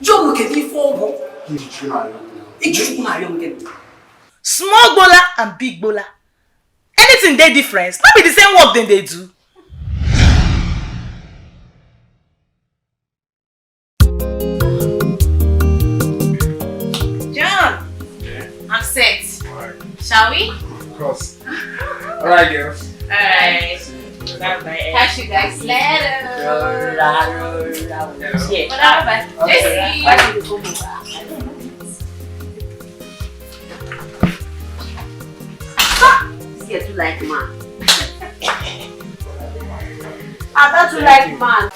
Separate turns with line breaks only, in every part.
John look at me for small bowler and big bowler. Anything they difference, not be the same work than they do. John, yeah. I'm set. Alright. Shall we? Of course. Alright, girls. Alright. Bye-bye. Catch you guys later. Whatever. Jesse. This girl like man. I thought you like man.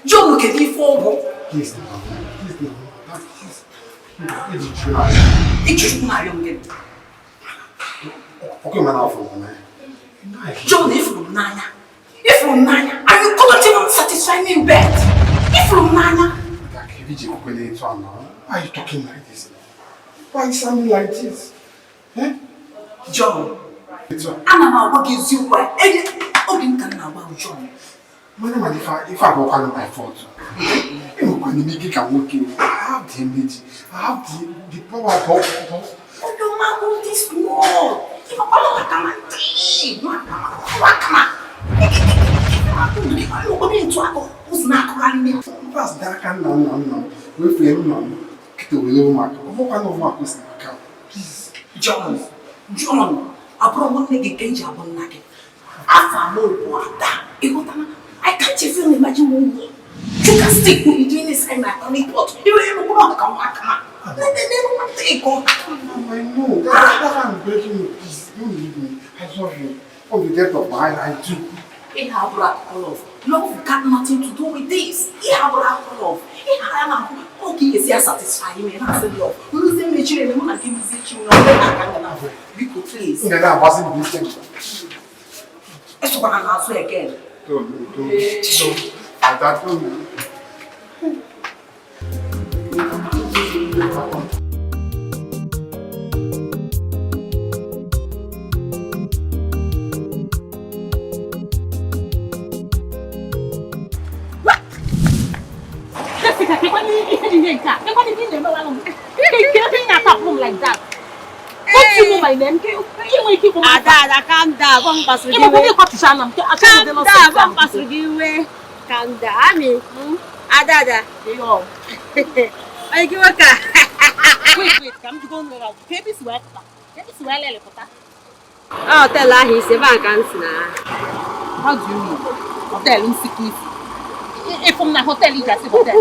John, look at me for. Please, okay, man, John, if from Nanya, are you collecting and satisfying me in bed? If from Nanya, why are you talking like this? Why are you sounding like this? Eh? John, I'm about to give you why. John. If I go on my fault, I have the energy, I have the power of don't mind this more. If I come and take, come on. Who's not running me? What's that? No. We feel no. Please, John, I brought one leg against your one nugget. I can't even imagine one. You can stick with me doing this and my only pot. You don't want to come back. I know. That's why I'm begging you. Please, don't leave me. I love you. From the depth of my heart, I do. It has brought love. Love got nothing to do with this. It has brought love. It has okay, is here satisfying me. I said love. Losing me, children, and giving me children. Biko, please. I wasn't listening. It's what I'm asking again. Don't. I don't know. Like that. What you know my name? Ada, calm down. Come pass with you. Calm down. Ada. I give a car. Wait, come to go on the baby sweat. Oh, tell her he's a vacancy now. How do you know? Hotel in sickness. If from the hotel, you just hotel.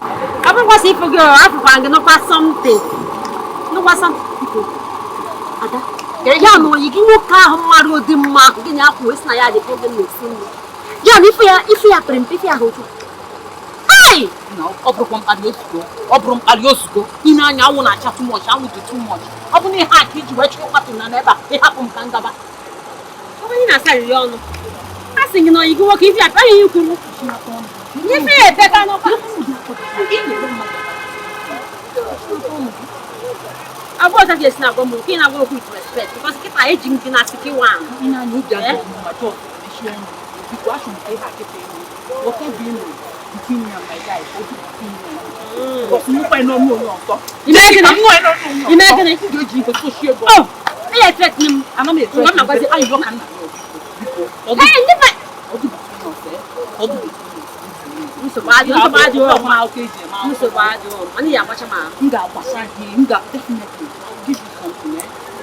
I was if you go up and no pass something. No was some people. Yeah, no, you can walk out of the mark in your voice. I had a problem with him. Yeah, if you are print, if you are hotel. Aye! No, Obrum Aliosco. In an hour, I chat too much. I would do too much. I only had kids who watch what in another. They happen to Kangaba. I say, I think you know, you go walk if you are paying you to look. You say, better not. I was at this now, but I work with respect because if I aging in a city one, in a new job, my talk, because I have to pay what can be between me and my guy. But you find no more. Imagine if you do for social. Oh, I expect him. I'm not going to say, I look at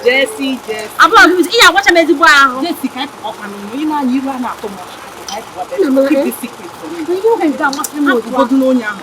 Jesse. I'm not going to watch a messy wow. Jesse can't offer me. You know, you run out so much. Keep this secret for me. You can go much more. You don't know now.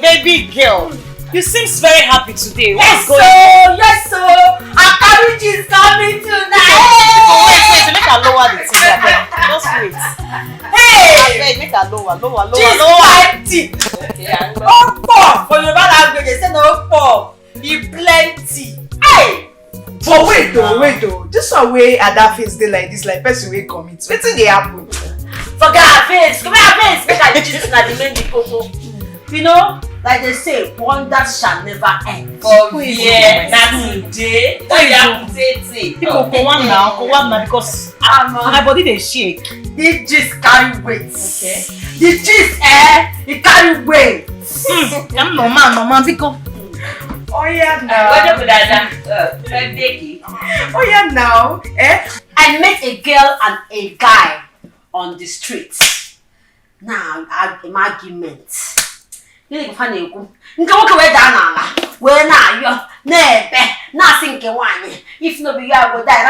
Baby girl, you seem very happy today.
Yes, so our carriage is coming tonight.
Wait, make her lower the thing. Just wait.
Hey!
Make her lower.
Okay, for your language, they say no for. He plenty. Hey!
But wait though. This one way at that face they like this, like person will commit. What's in the happen?
Forget her face. Come here, face. Make her just na the main people. You know, like they say, wonders shall never end.
Oh yeah, that's today. People go one now because my body they shake.
The gist carry weight.
Okay.
The gist, it carry weight.
I'm no man, because.
Oh yeah now. Oh yeah now.
I met a girl and a guy on the street. Now, an argument. You know, funny. Nka woke we down ala. We na yo, na ebe, na sinke wanye. If no be you, I go die.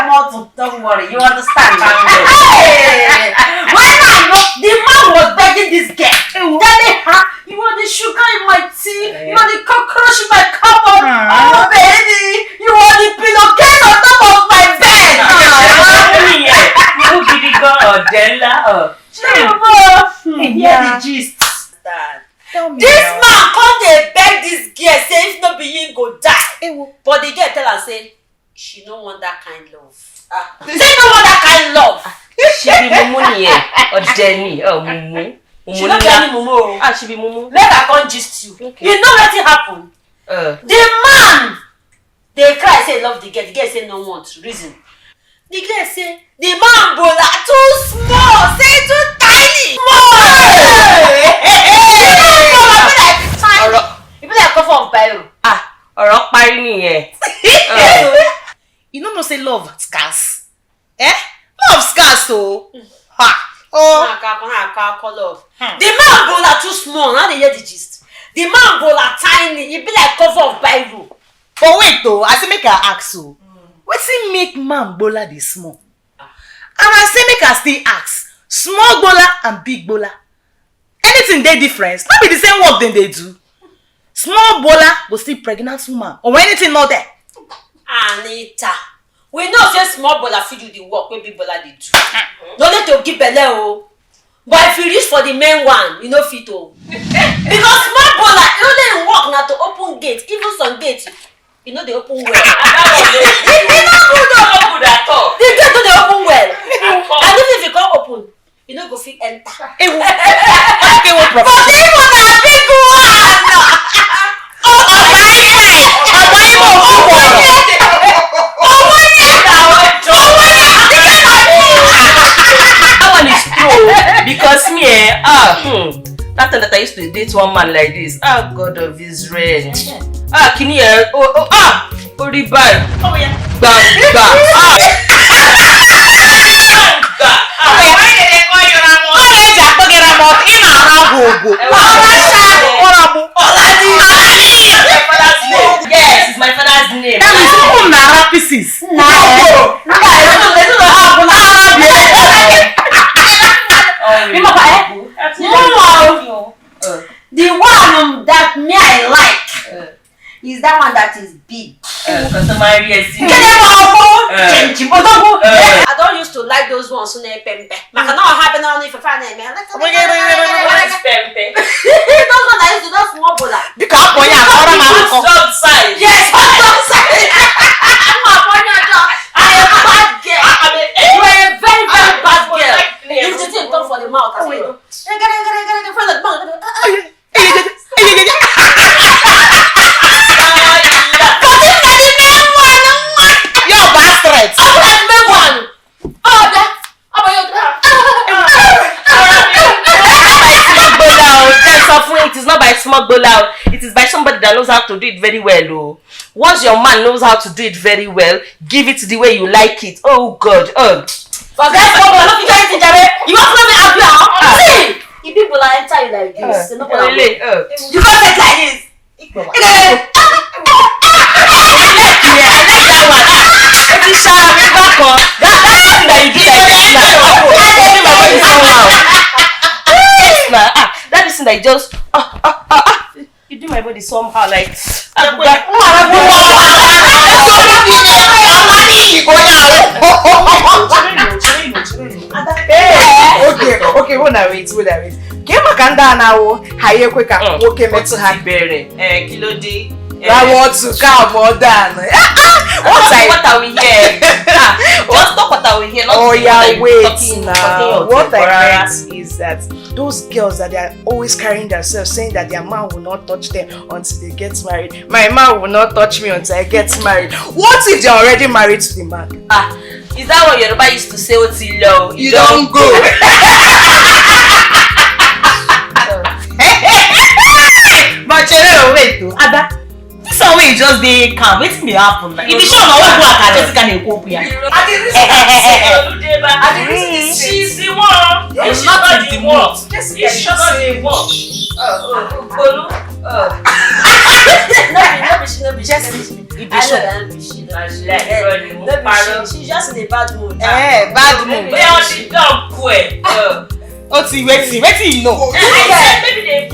Don't worry, you understand. Hey! When I know the man was begging this girl, telling her, you want the sugar in my tea, you want the cockroach in my cupboard. Oh baby, you want the pillowcase on top of my bed.
You give it go Della.
Hear the gist.
This
man come dey beg this girl say if no be him go die. But the girl tell her say she no want that kind love. Say no want that kind love.
She be mumu here or Jenny or mumu.
She no be any mumu.
She be mumu.
Make I come gist you. Okay. You know wetin happen? The man dey cry say love the girl. The girl say no want. Reason. The girl say the man bola too small. Say too tiny. You be like cover of bio.
Ọ̀rọ̀ parí nìyẹn. You don't know say love scarce. Love scarce so.
Love. The man bola too small. Now they hear the gist. The man bola tiny. You be like cover of bio.
But wait though, I say make her ask so. Wetin make man bola dey small? And I say make her still ask. Small bola and big bola. Anything dey difference? Not be the same work dem dey do. Small bola go still pregnant woman or anything not there.
Anita, we know say small bola fit do the work wey big bola dey do. No need to give belle o. But if you reach for the main one, you no fit o. Because small bola only work na to open gate, even some gate, you know they open well. It's not good at all. The gate no dey open well. And even if you can't open, you no go fit enter. But this one na big one.
That one is true because me that time that I used to date one man like this. God of Israel. Kini Oribai. Yes, it's my father's name. That is who Nara pieces.
The one that me I like is that one that is big. I don't used to like those ones who name pempe. I cannot happen on if I find them. Those ones I used to do small bola.
Stop size.
Yes, stop size. I am a bad girl. You are a very, very bad girl. If the thing come for the mouth, I say,
it is not by small bola. It is by somebody that knows how to do it very well. Oh. Once your man knows how to do it very well, give it the way you like it. Oh God.
Forget small bola. Don't anything, Jare. You want to make me happy? See, if people are enter you like this, you can't take like this.
person that just you do my body somehow like
okay, when I wait. Game Makanda now, higher quicker, okay, let's have
kilode.
I want to come more than
what are we here? Just talk what are we here?
Oh yeah, wait now. What I meant is that those girls that they are always carrying themselves, saying that their man will not touch them until they get married. My man will not touch me until I get married. What if they're already married to the man?
Is that what Yoruba used to say? Otilo,
you don't go.
But wait, Ada. This way just dey calm. Wetin dey happen now? If the show na what go akare can dey cope here.
She's the one. She's not the one. She's not the one. Bolu. No be. Just she's just in a bad mood.
Bad mood.
Where she done quit.
Wetin you know?
Maybe they